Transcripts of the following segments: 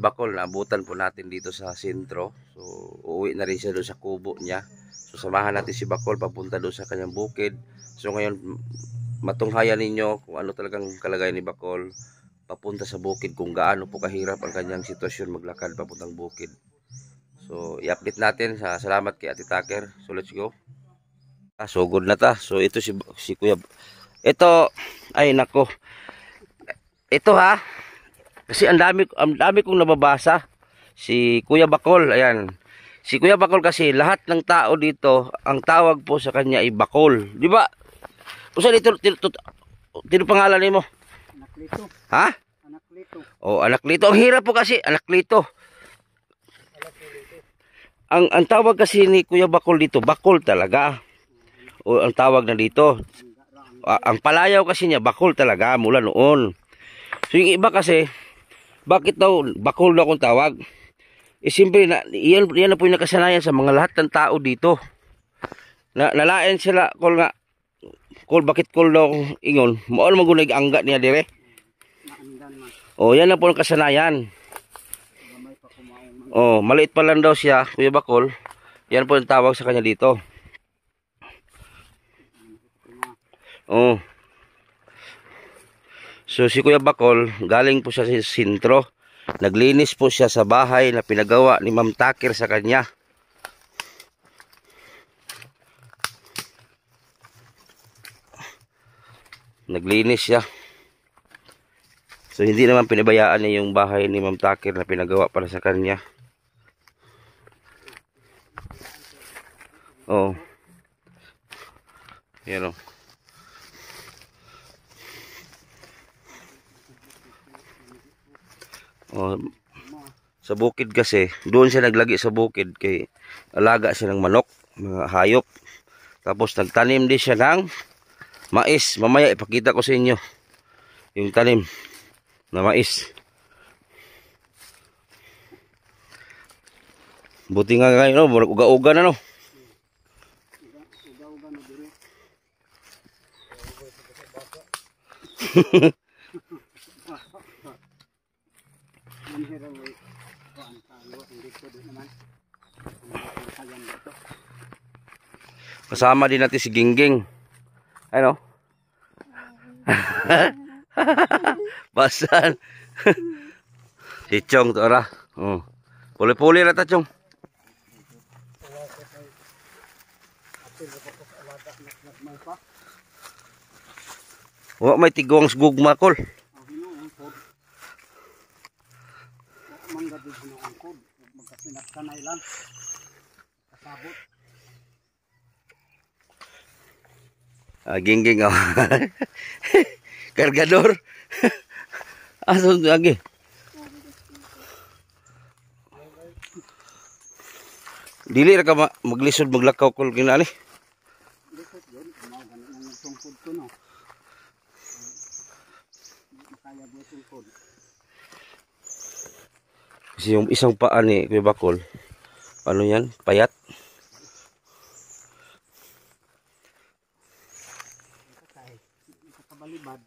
Bacol, naabutan po natin dito sa sentro. So, uuwi na rin siya doon sa kubo niya. So, samahan natin si Bacol papunta doon sa kanyang bukid. So, ngayon, matunghayan ninyo kung ano talagang kalagayan ni Bacol papunta sa bukid, kung gaano po kahirap ang kanyang sitwasyon maglakad papuntang bukid. So, i-update natin. Salamat kay Ate Tucker. So, let's go. So, good na ta. So, ito si Kuya. Ito, ay nako. Ito ha. Kasi ang dami kong nababasa. Si Kuya Bacol, ayan. Si Kuya Bacol kasi lahat ng tao dito, ang tawag po sa kanya ay Bacol. Di ba? Usa dito, tino pangalan nimo? Anaklito. Ha? Anaklito. Oh, Anaklito. Ang hirap po kasi, Anaklito. Ang tawag kasi ni Kuya Bacol dito, Bacol talaga. O ang tawag na dito. Ang palayaw kasi niya, Bacol talaga mula noon. So yung iba kasi, bakit daw Bacol daw akong tawag? Eh siyempre, yan na po yung nakasanayan sa mga lahat ng tao dito. Nalain sila, bakit kol daw ingon? Maon magunag angga niya dire. O yan na po yung kasanayan. O maliit pa lang daw siya, Kuya Bacol. Yan po yung tawag sa kanya dito. O. So si Kuya Bacol, galing po siya sa sentro. Naglinis po siya sa bahay na pinagawa ni Ma'am Tucker sa kanya. Naglinis siya. So hindi naman pinabayaan niya yung bahay ni Ma'am Tucker na pinagawa para sa kanya. Oh. Yan o. Oh, sa bukid kasi, doon siya naglagi sa bukid kay alaga siya ng manok, mga hayop. Tapos nagtanim din siya ng mais. Mamaya ipakita ko sa inyo yung tanim na mais. Buti nga ngayon, no? Uga-uga na, no? Uga-uga na dire. Kasama din natin si Gingging. Ano? Basan. Si Chong to ora. Oh. Puli-puli na ta, Chong. Wa may tigong gugma kol. Manggadid ng angkod, magkasinat-kanay lang. Kasabot. Gingging oh. Kargador. Aso lagi. Dili ra ka maglisod maglakaw kol kinali. Likod yun, ganun ang tungkod ko no. Kaya mo tungkod. Kasi yung isang paa ni Kuya Bacol, ano yan? Payat. Kabalibad.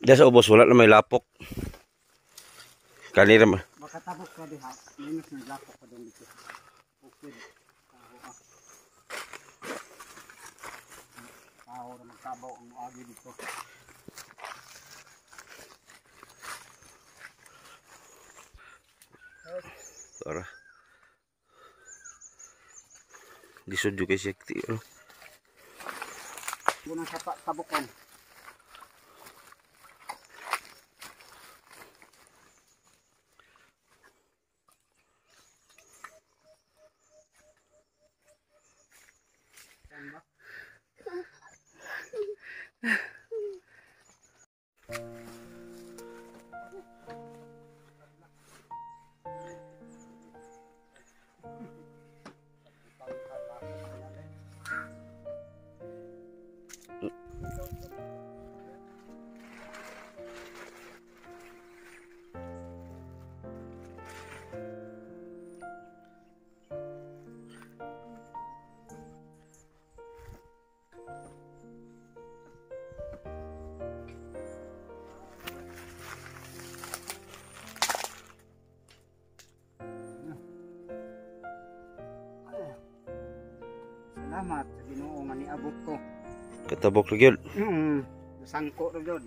Diyan sa ubos, wala na may lapok. Kanira man. Makatabok ka diha, minus ng lapok ka doon dito. Okay. Tao na magkabaw ang agi dito. Tara. Lisod juga siya. Bunang tabukan. salamat sa Ginoo nga niabot ko. Katabok ra gyud. Sangko ra gyud.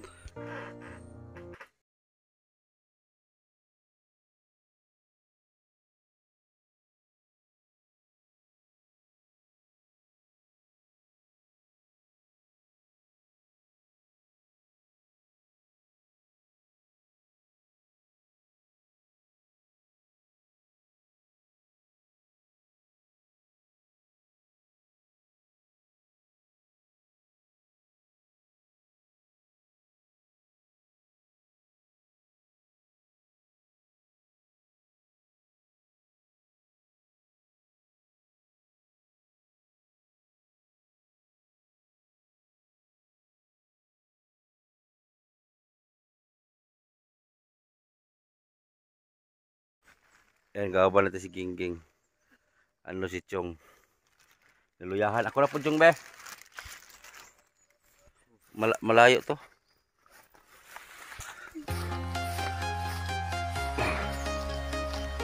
Yan, gawa natin si Gingging. Ano si Chong. Niluyahan. Ako na po, Chong, be. Malayo to.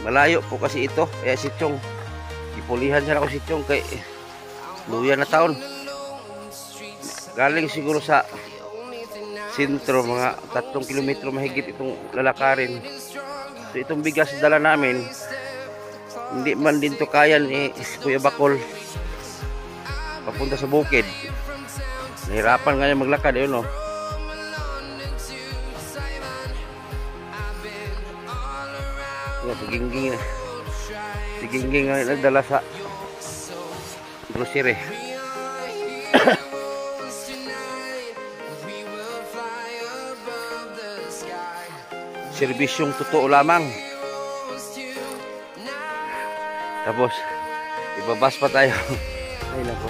Malayo po kasi ito. Kaya si Chong. Ipulihan siya ako si Chong kay luya na taon. Galing siguro sa sentro, mga 3 kilometro mahigit itong lalakarin. So itong bigas dala namin, hindi man din to kaya ni Kuya Bacol papunta sa bukid. Nahirapan nga niya maglakad, yun o. Si Gingging nga nagdala sa grocery. Serbisyong totoo lamang. Tapos ibabas pa tayo. Ay nako.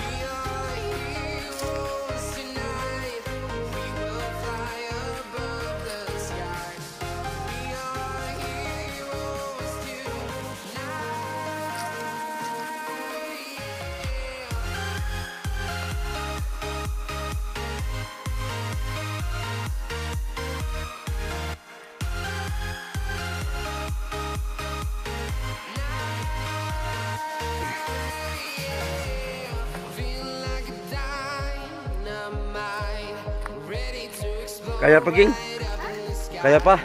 Kaya pa, Ging? Kaya pa?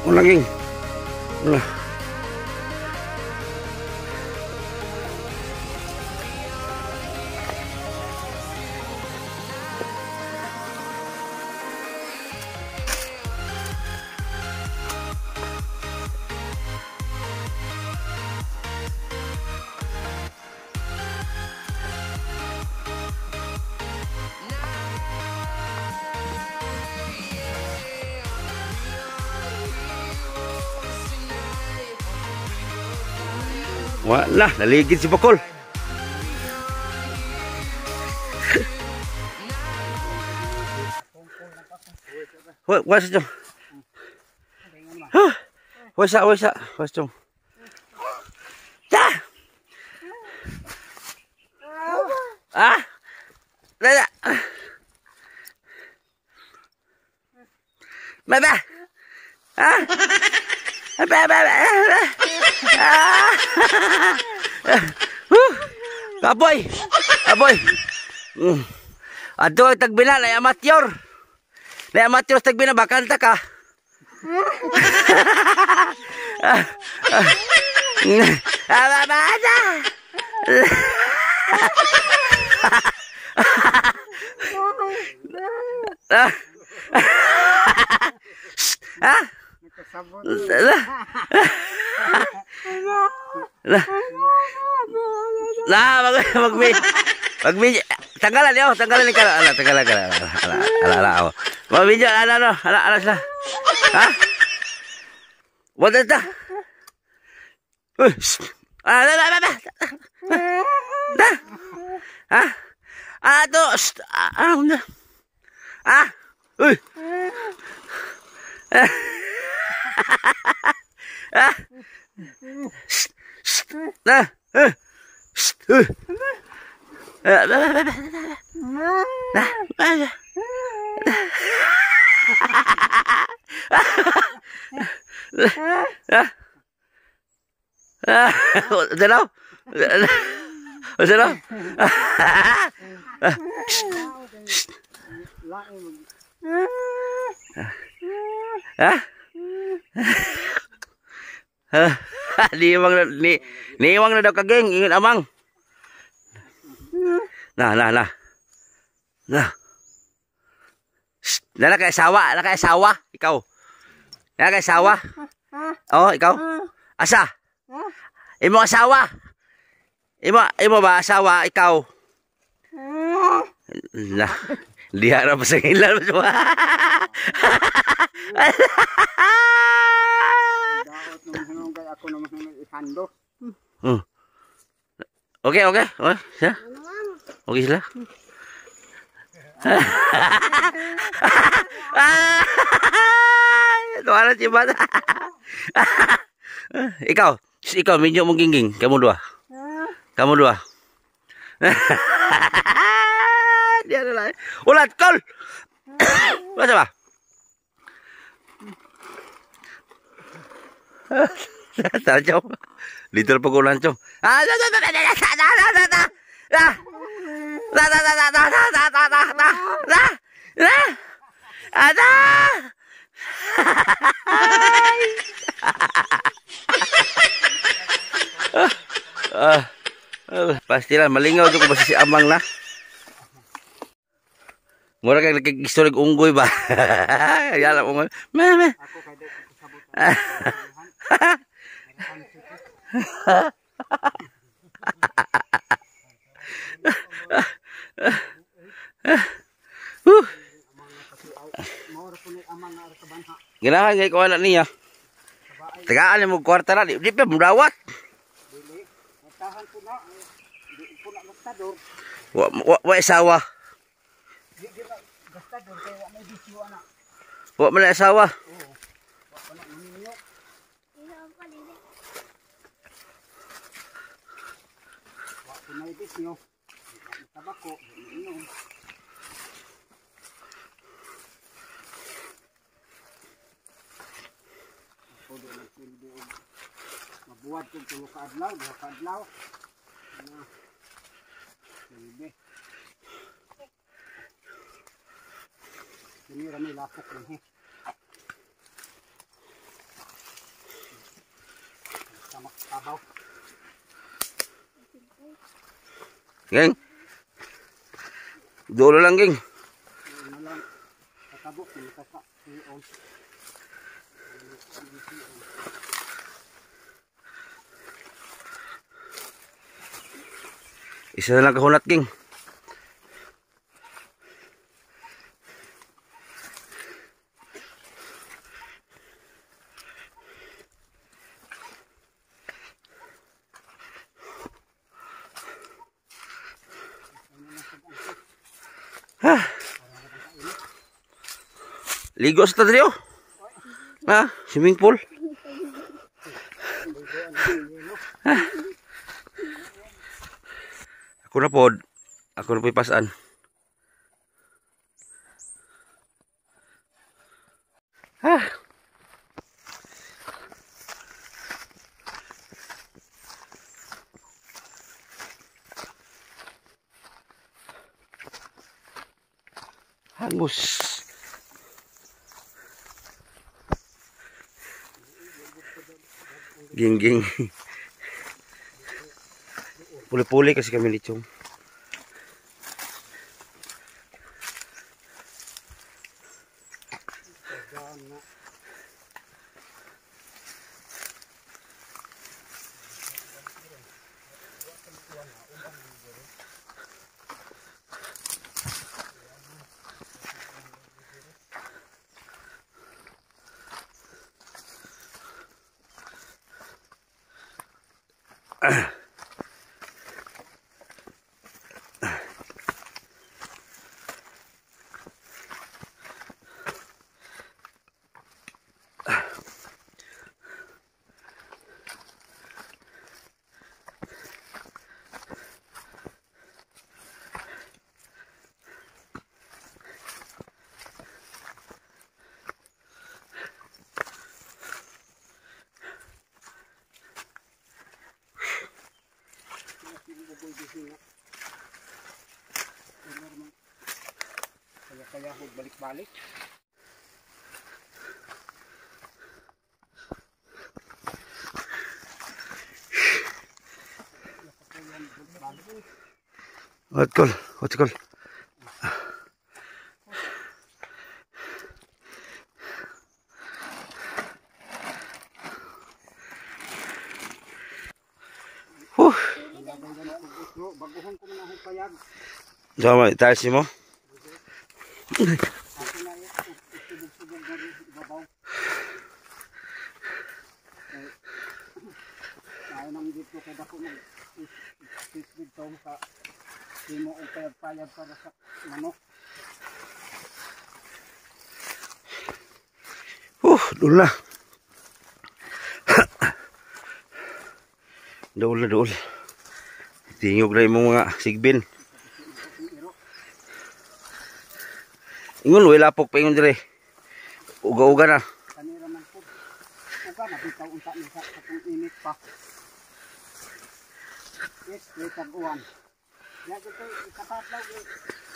Wala, Ging. Wala. Wala, naligid si Bacol. Wala siya. Wala siya. Ah! Dada! Baba! Ah! Kaboy! Kaboy! Ato ang tagbina, na amateur! Na amateur sa tagbina, bakanta ka! Babada! Ha? Nakasabot. Lah. Lah. Lah, magbi. Tanggalan niyo, tanggalan ni kala. Ala, tanggalan ka. Ala. Magbidyo, ala sila. Ha? What is that? Uy. Ha? Ato. Uy. Dalaw. Dalaw. Niiwang na daw kageng, ingin amang. Nah. Nala kay asawa, ikaw. Nala kay asawa. Oh, ikaw. Asa? Imo asawa. Imo ba asawa, ikaw? Nah, di harap sa ilan mo. Ako naman ihando. Okay. Oh, siya. Okay sila. Tuwa si bata. Ikaw medyo mong gingging. Kamu dua. Dia ada lain. Ulat kol. Baca ba? Tancong. Little pagulancong. Pastilah malingaw ko basta si amang na. Mura kay nagkikistorig unggoy ba? Yala mo. Mama. Ako kay dito sabot. Ganahan kay ko anak niya. Tagaan mo kwarta na, di pa mudawat. Dili. Tahan ko na. Di ko na gastador. Wa asawa. Di na gastador kay wa may bisyo ana. Wa man asawa. Oo. Wa pa na ninyo. Wa ko may bisyo. Tabako, inom. Pwede nagsilbi og mabuhat kung tulo ka adlaw, duha ka adlaw. Silbi. Kini rami lapok lang he. Sama kabaw. Geng. Dulo lang geng. Ano lang katabok ni kasa on. Isa na lang kahunat geng. Ligo sa tadrio. Swimming pool. Ako na po ipasaan. Hangus. Ging. Puli-puli kasi kami ni Chong. Kaya ho balik-balik. What call? What's call? Baguhon ko na akong payag. Sama, taas mo? Ako na isubog-subog na rin ibabaw. Ayaw nang dito kada ko mag-isbig to sa simo o payag-payag para sa manok. Dul na. Dul. Tingog na yung mga sigbin. Ingon, wala lapok pa ingon dire. Uga-uga na. Kanira man po. Uga na bitaw unta ni sa katong init pa. Yes, wait uwan. Ya dito ikapatlaw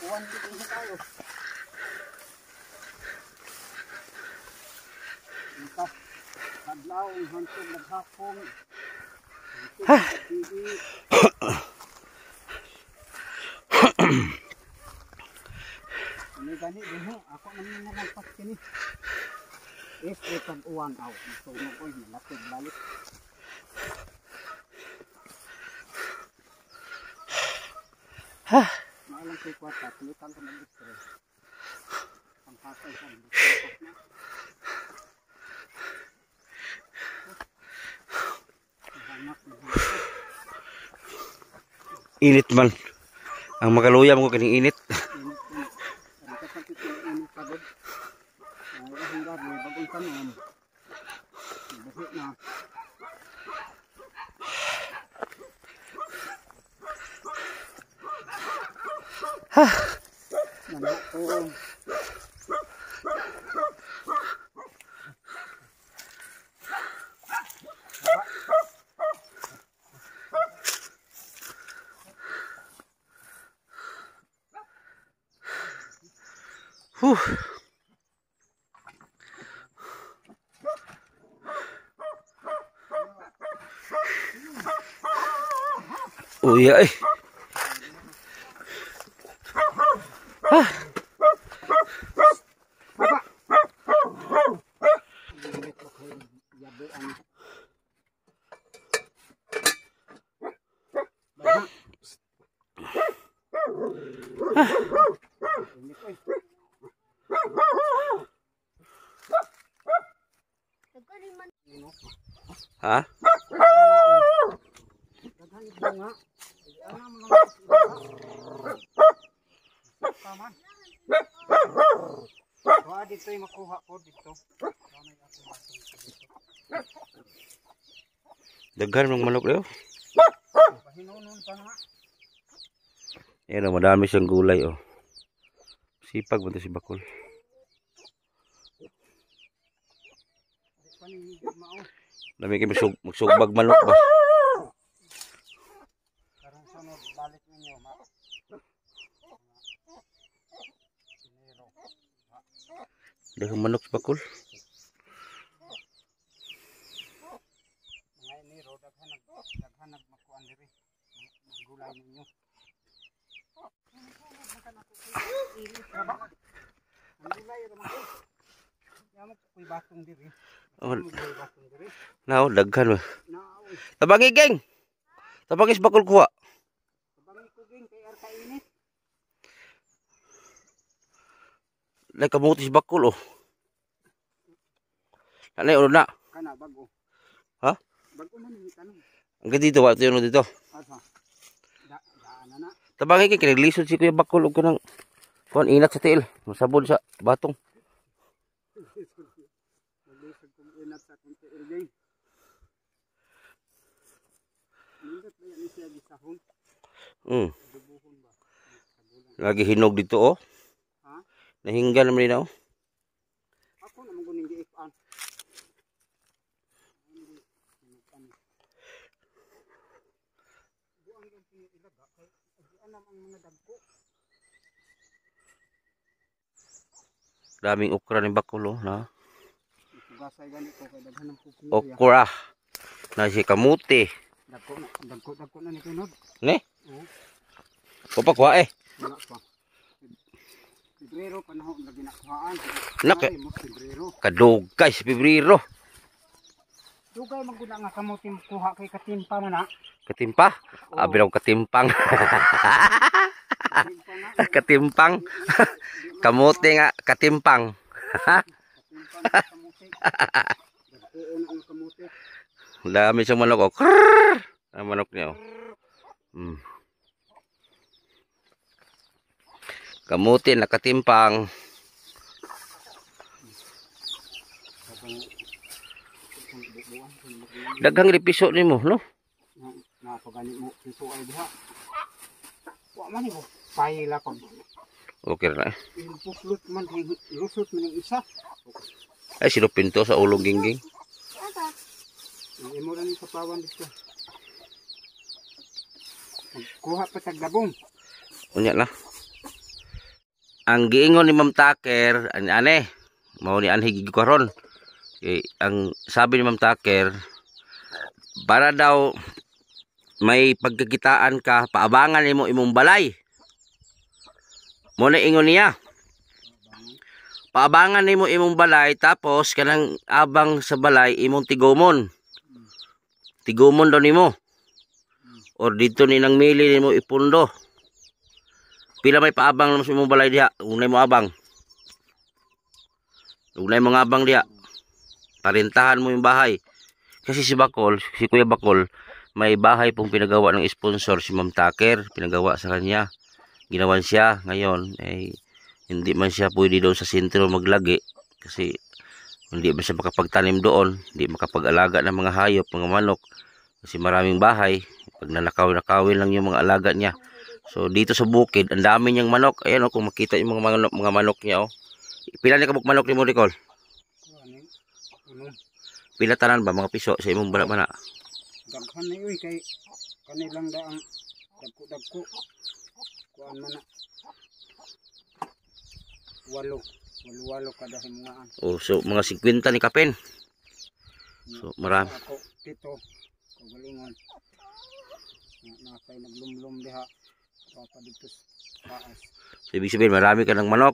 uwan dito sa tayo. Ika kadlaw hantod naghapon. Ini gani dinho ako naman nagpas kini. Wait uwan aw. So mo koy malapit balik. Maalang kay kwarta, tulitan ko ng distre. Pangkasay sa distre. Init man. Ang magaluya mo kaning init. Uya eh. Ha? Dito yung makuha ko dito. Daghan ng manok daw. Pahinunon pa nga. Ayan o, madami siyang gulay o. Sipag mo si Bakol. Dami kayo magsugbag manok ba? Karang sunod balik ninyo ma. Dagang manok si Bakol. Mga iniro daghan nagmakuan diri. Gulay ninyo. Ang gulay naman ko. Yamo ko'y batong diri. Oh, Batong diri. now daghan ba? Naaw. Tabangi geng. Tabangi si Bakol kuha. Tabangi ko ging kay arka init. Lay kamuti si Bakol oh. Nanay ulo na. Kana bago. Ha? Bago man ni tanong. Hanggang dito, wa yun dito. Asa? Daan na. Tabangay kay kinaglisod si Kuya Bakol og kanang kuan inat sa tiil, masabod sa batong. Naglisod kong inat sa akong tiil gay. Nindot ba yan siya gisahon? Dubuhon ba? Lagi hinog dito oh. Ha? Nahinggan naman din oh. Ako naman guning giipan. Buang yung pinilaga kay alam ang mga dagko. Daming okra ni Bakol oh, na. Basay ganito kay daghan ng pupilya. Okra. Na si kamuti. Dagko na ni kinod. Ne? Oo. Opa kuha eh. Wala pa. Pebrero panahon na ginakuhaan. Nak- Ay, mo Pebrero. Kadugay si Pebrero. Dugay maguna nga kamuti kuha kay katimpa man na. Katimpa? Oo. Abi raw katimpang. Katimpa na. Katimpang. Kamuti nga katimpang. Katimpa na kamuti. Dagkoon ang kamuti. Dami siyang manok oh. Krrrr! Ang manok niya oh. Kamuti na katimpang. Daghang ripiso nimo no? Napagani mo piso ay diha. Wa man mo. Payla pag Okay na eh. puslot man lusot man ang isa. Ay silupin to sa ulong gingging. Imo ra ni sa pawan dito. Kuha pa tag dabong. Unya na. Ang giingon ni Ma'am Taker, ane, mao ni anhi gikaron. Ang sabi ni Ma'am Taker, para daw may pagkakitaan ka, paabangan nimo imong balay. Mo na ingon niya. Paabangan nimo imong balay tapos kanang abang sa balay imong tigomon. Tigomon daw nimo. Or dito ni nang mili nimo ipundo. Pila may paabang naman sa imong balay diha, unay mo abang. Unay mga abang diha. Parintahan mo yung bahay. Kasi si Bakol, si Kuya Bakol, may bahay pong pinagawa ng sponsor si Ma'am Taker, pinagawa sa kanya. Ginawan siya ngayon, eh hindi man siya pwede doon sa sentro maglagi kasi hindi man siya makapagtanim doon, hindi makapag-alaga ng mga hayop, mga manok kasi maraming bahay. Pag nanakawin lang yung mga alaga niya. So dito sa bukid, ang dami niyang manok. Ayan oh, kung makita yung mga manok niya oh. Pila ni kabuk manok ni mo Ricol? Pila tanan ba mga piso sa imong bana-bana? Daghan na uy kay kanilang daang dagko-dagko. Kuan man na. Walo kada himungaan. Oh, so mga 50 ni Kapen. So marami. Ako pito kagalingon. Na kay naglumlum diha. Pa dito taas. So ibig sabihin marami ka ng manok.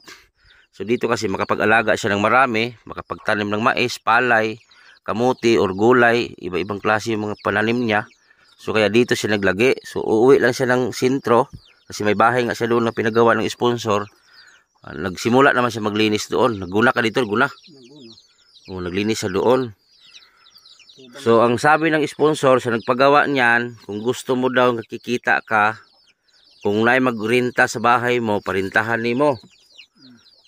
So dito kasi makapag-alaga siya ng marami, makapagtanim ng mais, palay, kamuti or gulay, iba-ibang klase yung mga pananim niya. So kaya dito siya naglagi. So uuwi lang siya ng sentro kasi may bahay nga siya doon na pinagawa ng sponsor. Nagsimula naman siya maglinis doon. Nagguna ka dito, guna. O, naglinis siya doon. So ang sabi ng sponsor sa nagpagawa niyan, kung gusto mo daw nakikita ka, kung naay magrenta sa bahay mo, parintahan nimo.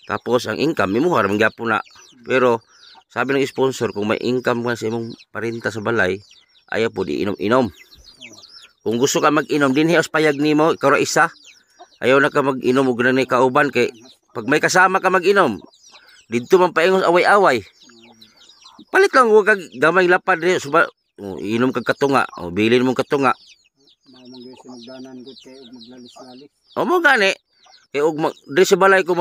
Tapos ang income mo haram gyapon na. Pero sabi ng sponsor, kung may income ka sa imong parinta sa balay, ayaw po di inom-inom. Kung gusto ka mag-inom, dinhi os payag nimo, ikaw ra isa. Ayaw na ka mag-inom og ganay kauban kay pag may kasama ka mag-inom, didto man paingon away-away. Palit lang wag kag gamay lapad diri suba. Inom kag katunga, o bilin mo katunga. Mao man gyud sinugdanan gud kay og maglalis-lalis. O mo gani. Kay og diri sa balay ko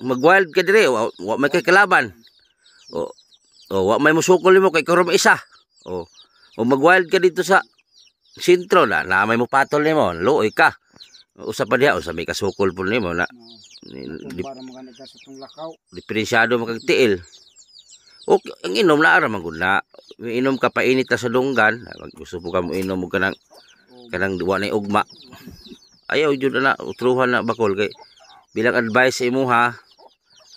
mag-wild ka diri, wa may kay kalaban. O wa may musukol nimo kay karon isa. O mag-wild ka dito sa sentro na may mo patol nimo, luoy ka. Usa pa diha, usa may kasukol pud nimo na Para magani ka sa tong lakaw. diferensyado mo kag tiil. O ang inom na ara man gud na. Inom ka painit sa dunggan, gusto po ka mo inom og kanang wa nay ugma. Ayaw jud na utruhan na Bakol kay bilang advice sa imuha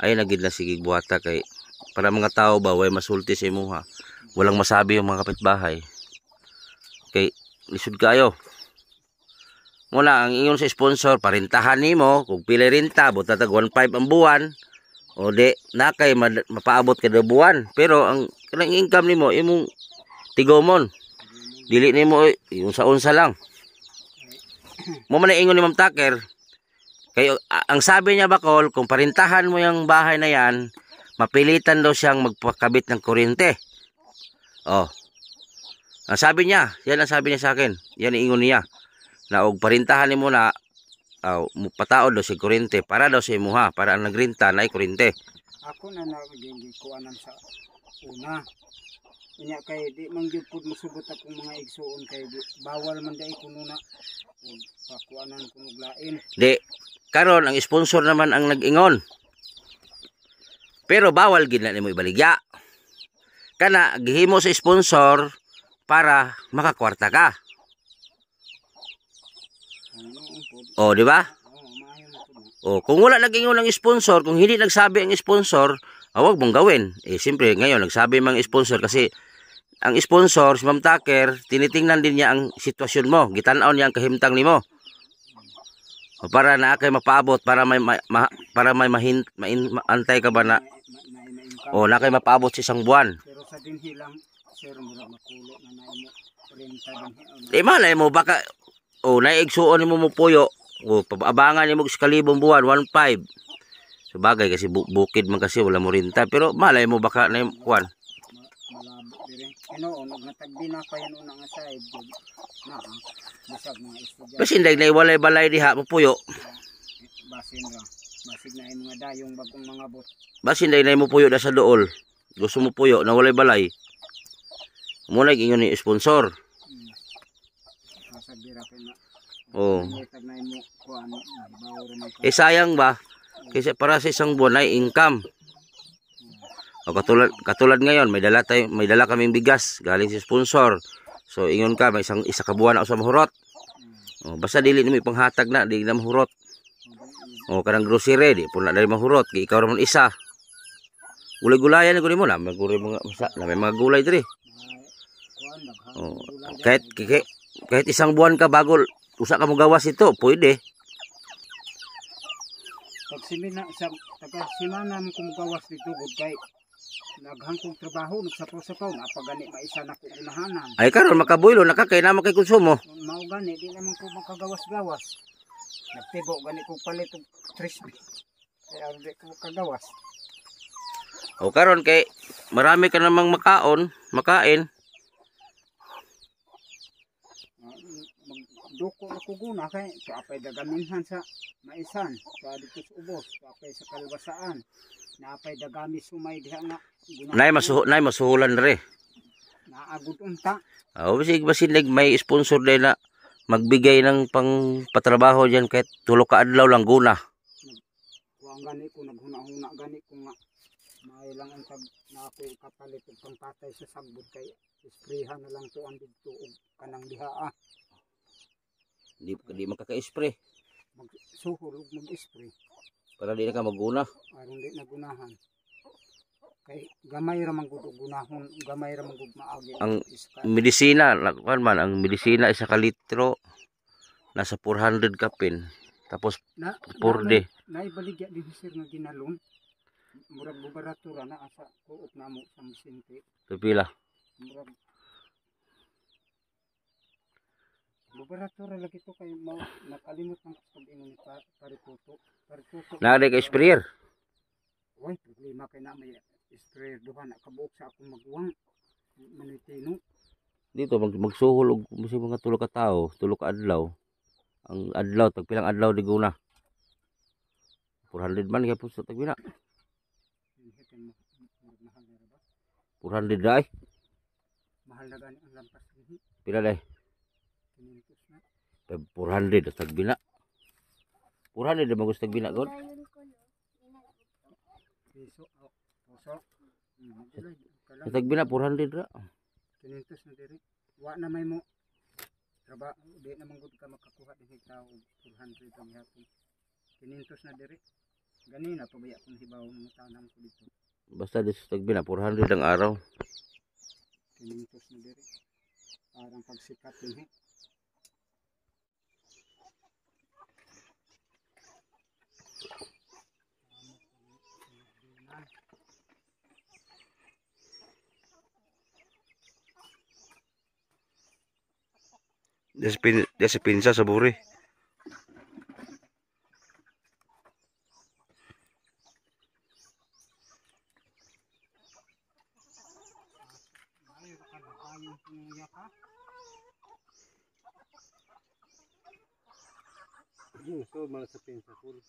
ay nagid na sige buhata kay para mga tao ba way masulti sa imuha. Walang masabi yung mga kapitbahay. Kay lisod kayo. Muna ang ingon sa sponsor, parintahan nimo kung pila renta, buta tag 1.5 ang buwan. O di na kay mapaabot kada buwan. Pero ang kanang income nimo imong tigomon. Dili nimo yung sa unsa lang. Mo man ingon ni Ma'am Tucker, kay ang sabi niya Bacol, kung parintahan mo yung bahay na yan, mapilitan daw siyang magpakabit ng kuryente. Oh. Ang sabi niya, yan ang sabi niya sa akin. Yan ang ingon niya. Na og parintahan nimo na pataod daw si kuryente para daw sa imuha, para ang nagrenta na ay kuryente. Ako na naging kuanan sa una. Inya kay di man gyud pud musubot akong mga igsuon kay bawal man dai kuno na pakuanan kuno lain. Di karon ang sponsor naman ang nag-ingon. Pero bawal gid na nimo ibaligya. Kana gihimo sa sponsor para makakwarta ka. Oh, di ba? Oh, kung wala nag-ingon ng sponsor, kung hindi nagsabi ang sponsor, wag mong gawin. Siyempre, ngayon, nagsabi mang sponsor kasi ang sponsor, si Ma'am Tucker, tinitingnan din niya ang sitwasyon mo. Gitanaw niya ang kahimtang nimo. Para na kay mapaabot, para may antay ka ba na na kay mapaabot sa isang buwan. Pero sa dinhi lang, sir, mura makulo na naimo renta dinhi. Malay mo, baka, naigsuon mo mo puyo. Paabangan ni mo sa kalibong buwan, 1.5. So bagay kasi bukid man kasi wala mo rinta. Pero malay mo baka na yung kuwan. Malabo dire. Nagtagbi na pa yan una nga side. Bisag mga estudyante. Basin day na walay balay diha mo puyo. Basin ra. Basig na mga dayong bagong mga bot. Basin day na mo puyo da sa dool. Gusto mo puyo na walay balay. Muna ingon ni sponsor. Sagbira kay na. Oh. Sayang ba? Kasi para sa isang buwan ay income. Katulad ngayon, may dala kaming bigas galing sa sponsor. So ingon ka, may isa ka buwan ako sa mahurot. Basta dili nimo ipanghatag na, di na mahurot. Kanang grocery, di po na dali mahurot. Ikaw raman isa. Gulay-gulayan ko nimo na, may mga gulay diri. Kahit isang buwan ka bago usa ka mo gawas ito, pwede. Pag simana mo kung gawas dito, good kay naghangkong trabaho, nagsapaw-sapaw, napagani maisa na kong unahanan. Ay karon makabuylo, nakakay na makay konsumo. Mao gani, di naman ko makagawas-gawas. Nagtibo, gani kong palit og crispy. Kaya di ko kagawas. Karon kay marami ka namang makain. Doko na kuguna kay kaapay dagaminhan sa maisan, dito sa ubos, kaapay sa kalbasaan, naapay dagami sumay diha nga nay masuhulan re. Naagud unta. Basin may sponsor din na magbigay ng pang patrabaho diyan kahit tulo ka adlaw lang guna. Kuang gani ko naghuna-huna gani ko nga may lang ang na ako kapalit og pangpatay sa sagbot kay isprehan na lang to ang didto og kanang diha. Di makaka-spray. Magsuhol ug mag-spray. Para di na ka maguna. Aron di nagunahan. Kay gamay ra man gud gunahon, gamay ra man gud maagi. Ang medisina, ang medisina isa ka litro nasa 400 kapin. Tapos per day. Naibaligya din sir nga ginalon. Murag bubaratura na asa kuot namo sa Musinte. Pila. Murag bubaratura lagi to kay nakalimot ng pag-ingon pa parituto. Nade ka sprayer. Oy, problema kay na may sprayer duha na kabuok sa akong magwang. Manitino. Dito magsuhol og mga tulo ka tawo, tulo ka adlaw. Ang adlaw tagpilang adlaw di guna. 400 man kay puso tagpila. 400 dai. Mahal na gani ang lampas dinhi. Pila dai? 400 tag bina. 400 na gusto tag bina god. Piso puso. Tag bina 400 ra. 500 na diri. Wa na may mo. Traba di na man gud ka makakuha dinhi tao 400 ang hapon. 500 na diri. Ganina pabaya kung hibaw ng tanam ko dito. Basta di tag bina 400 ang araw. 500 na diri. Parang pagsikat dinhi. Dia sa pinsa sa buri. Ay, kadabayon pumuya ka. So, mga sa pinsa ko.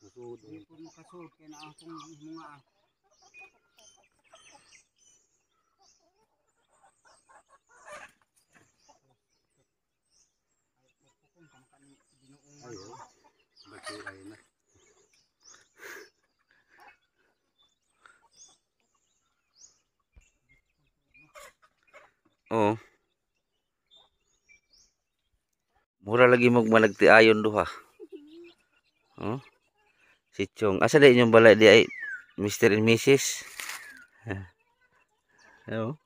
Masud. Hindi po makasuot kaya na akong mga Ayo. Bati ay na. Oo. Mura lagi magmanagti ayon duha. Oh. Si Chong. Asa di inyong balay di ay Mr. and Mrs. Ano?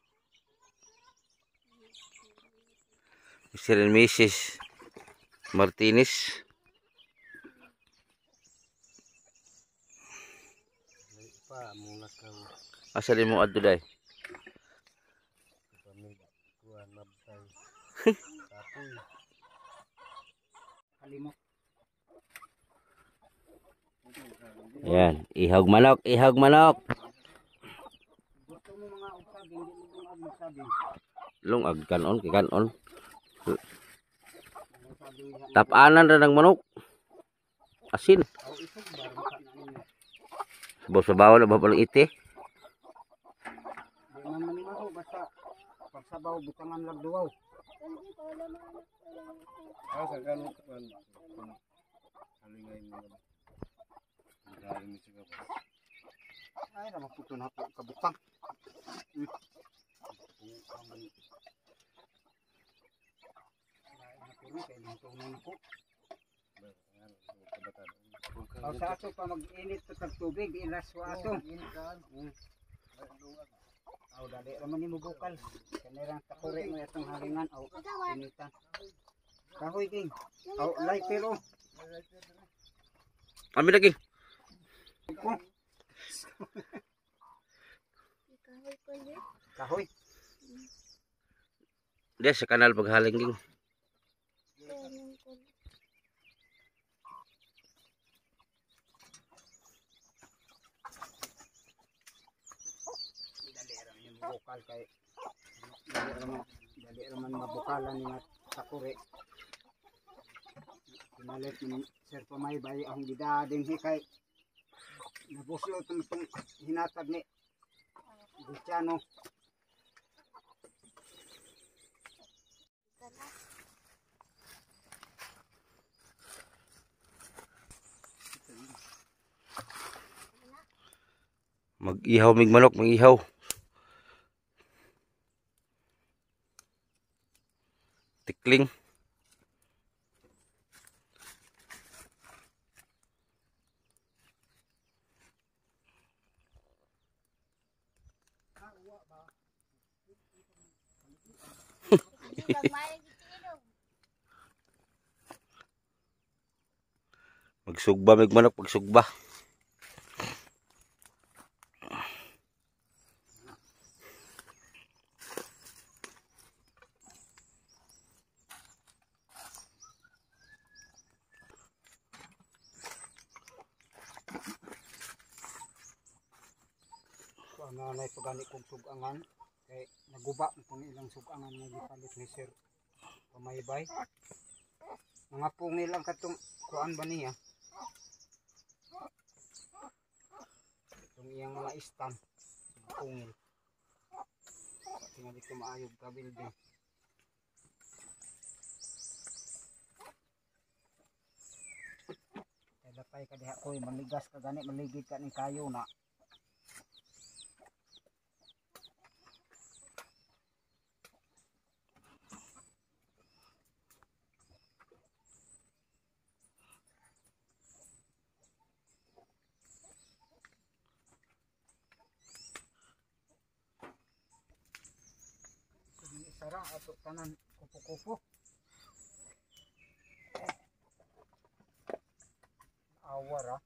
Mr. and Mrs. Martinez. Pa muna ka Asa di mo adto day? pamilya kuan mabtay. Tapoy. kalimot. Ayan, ihog manok, ihog manok. Gusto mo mga usag, hindi mo mga magsabi. Lungag kanon kay kanon. Ang sabi niya, Tapanan ra ng manok. Asin. aw isog ba ka na ninyo. Sabaw sa bawal ba palang ite? Di man manimaho basta pagsabaw butangan lang duwaw. Sa ganun kuan. Halingay mo. Dali mi siya pa. Ay na maputo na po kabutang. Aw sa ato pa mag-init to tag tubig ilas wa ato. Aw dali ra man nimo bukal. Kanira takore mo atong haringan aw initan. Kahoy king. Aw lighter oh. Ami lagi. Ko. Kahoy. Dia sa kanal paghaling ging. Dali ra man nimo bukal kay dali ra man mabukalan ni nga takore. Pinalit ni Sir Pamaybay ang gidading hikay. Nabuslo itong hinatag ni Luciano. Mag-ihaw mig manok, mag-ihaw. Tikling. Magsugba mig manok, pagsugba. Kuan na nay pagani kog sugangan kay naguba kung ilang sugangan nga gipalit ni Sir Pamaybay. Mga pungil lang katong kuan ba niya? Itong iyang mga istan, mga pungil. Tingnan dito maayog ka building. Kaya lapay ka diha koy, maligas ka gani, maligid ka ni kayo na. Sara ato tanan kupo-kupo. Awara.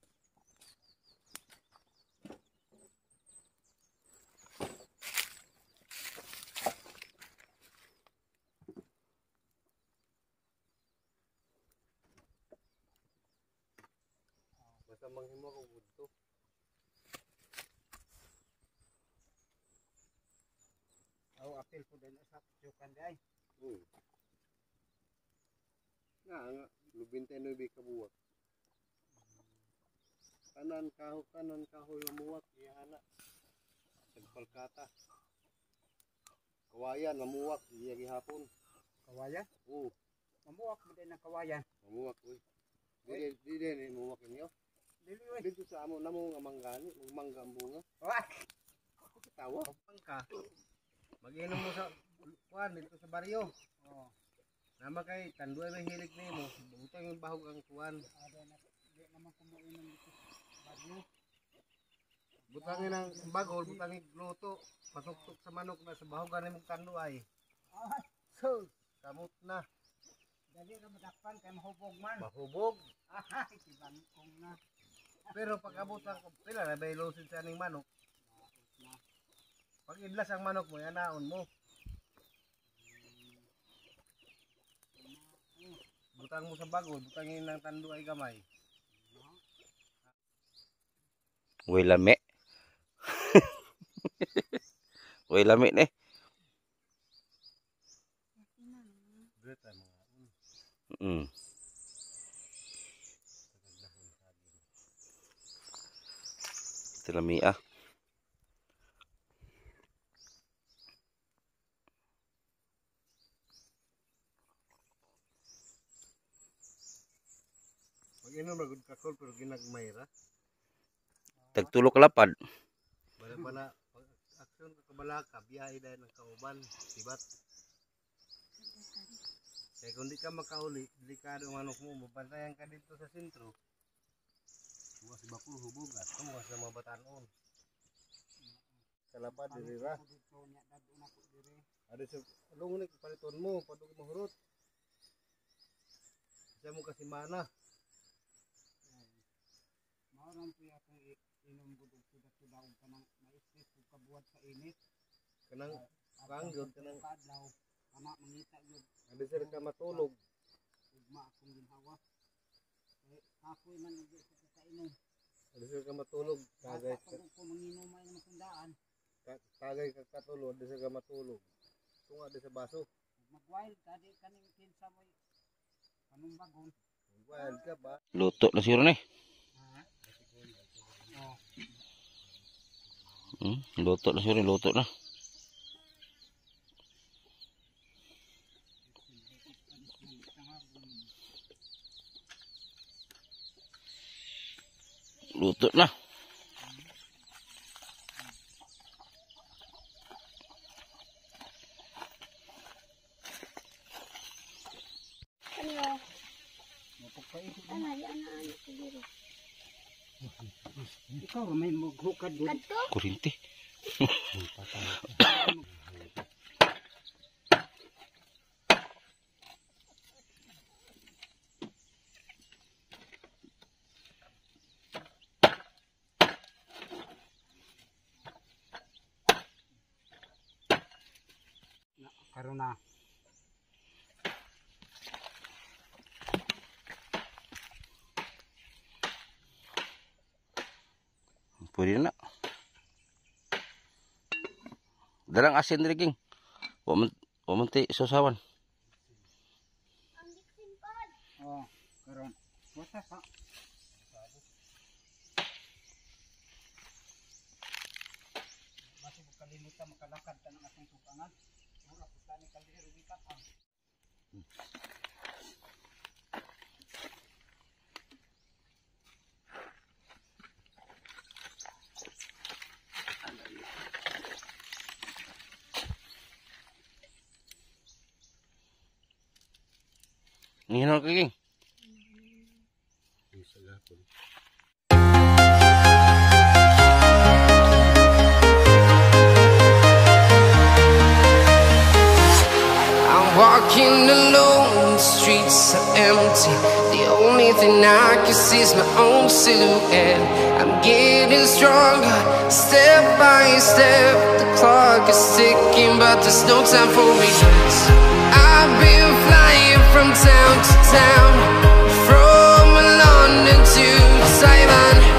manghimo ko gudto. Apil ko din sa jukan day. Nga, 99 kabuwak. Kanan kahoy mamuwak, iyana. Nagpalkata. Kawayan, mamuwak, iya gihapon. Kawayan? Oo, Mamuwak mo din ng kawayan. mamuwak, uy. Di din, mamuwak ninyo. Dili oy. Dito sa amo, namo nga manggani, magmangga ang bunga. Wah. Ako kitawa. Ka. Mag-inom mo sa kuan dito sa baryo. Oh. Nama kay tanduay may hilig nimo. Butang yung bahog ang kuan. Di naman kumuinom dito sa bagyo. Butangin ang bagol, butangin luto. Pasok-tok sa manok na sa bahogan nimong tanduay. Ay, So, kamot na. dali ra madakpan kay mahubog man. Mahubog. Ay, kibangkong na. Pero pag abot ang pila na bay losin sa aning manok. Pag idlas ang manok mo, yanaon mo. Butang mo sa bagol, butangin ng tanduay gamay. Uy, lami. Uy, lami ni. Great ay mga Mm. Lami ah. Mag-inom na good kakol pero ginagmayra. Tagtulok lapad. Bala pa na, pag aksyon ka kabalaka, biyahe dahil ng kauban, dibat? Kaya kung di ka makauli, delikado ang manok mo, mabantayan ka dito sa sentro. Buwas si Bakul hubog at tuwas sa mga batanon. Sa lapad, dirira. Ada sa lungunik, paliton mo, padug mahurot. Siya mo kasi mana. Maurang po akong inom budog suda-suda og kanang maisip ug kabuhat sa init. Kanang kanggod, kanang kadlaw kana mangita gyud ada sa ka matulog. ugma akong ginhawa. Kay ako'y man gyud sa kainom. Ada sa ka matulog, tagay ka. Pag ko manginom ay na masundaan. Tagay ka katulog, ada sa ka matulog. Tunga ada sa baso. Mag-wild kadi kaning kinsa mo'y panumbagon. Wild ka ba? Luto na siguro ni. Luto na siguro, luto na. Luto na. Ikaw may maghukad doon. Kurinti. Karon na. Pwede na. Darang asin diri king. Wa man ti sausawan. Oh, karon. Wasa pa. Basi kalimutan makalakad ta ng atong tugangan. Mura pusta ni kaldero bitak ang. Ngino ka king. Isa gapon. I'm walking alone, the streets are empty. The only thing I can see is my own silhouette. I'm getting stronger, step by step. The clock is ticking, but there's no time for regrets. I've been flying from town to town, from London to Taiwan.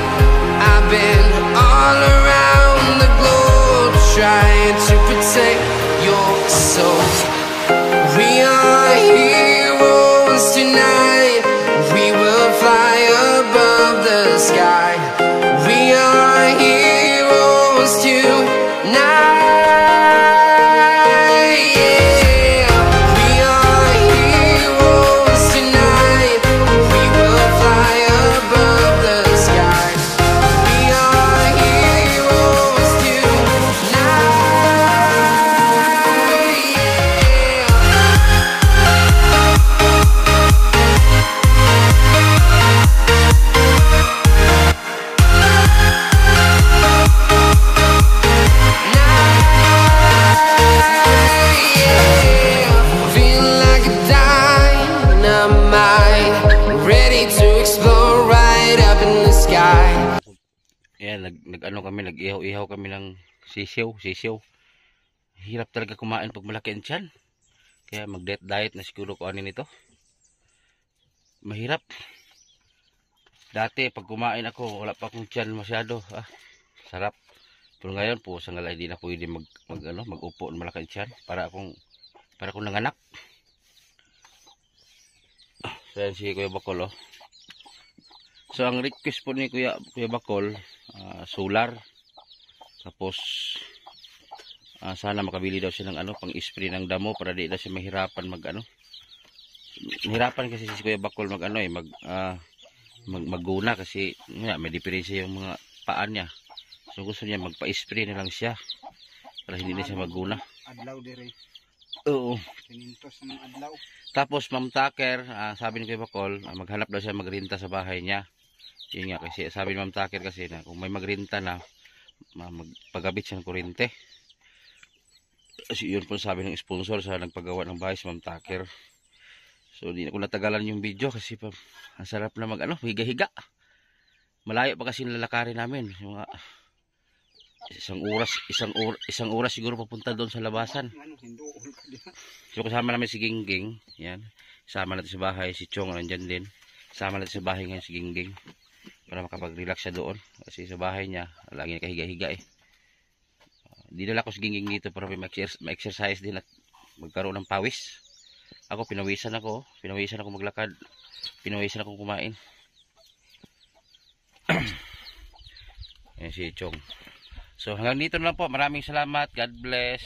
ano kami, nag-ihaw-ihaw kami ng sisiw. Hirap talaga kumain pag malaki ang tiyan. Kaya mag-diet na siguro ko anin ito. Mahirap. Dati pag kumain ako, wala pa akong tiyan masyado. Sarap. Pero ngayon po, sa ngalay, hindi na pwede mag-upo ng malaki ang tiyan. Para akong nanganak. So yan si Kuya Bacol, oh. So ang request po ni Kuya Bacol, solar. Tapos sana makabili daw siya ng pang-spray ng damo para di na siya mahirapan Mahirapan kasi si Kuya Bacol magguna kasi may diferensya yung mga paan niya. So gusto niya magpa-spray na lang siya para hindi na siya magguna. Adlaw dire. Oo. Pinintos ng adlaw. Tapos Ma'am Tucker, sabi ni Kuya Bacol, maghanap daw siya magrinta sa bahay niya. Yun nga kasi sabi ni Ma'am Tucker kasi na kung may magrinta na magpagabit siya ng kuryente. Kasi yun po sabi ng sponsor sa nagpagawa ng bahay si Ma'am Tucker. So di na ko natagalan yung video kasi ang sarap na higa-higa. Malayo pa kasi lalakarin namin. Yung mga isang oras siguro papunta doon sa labasan. So kasama namin si Gingging, yan. Kasama natin sa bahay si Chong, nandyan din. Kasama natin sa bahay ngayon si Gingging para makapag-relax siya doon kasi sa bahay niya lagi nakahiga-higa eh. Dinala ko si Gingging dito para ma-exercise din at magkaroon ng pawis. Ako pinawisan ako maglakad, pinawisan ako kumain. Yan si Chong. So hanggang dito na lang po. Maraming salamat. God bless.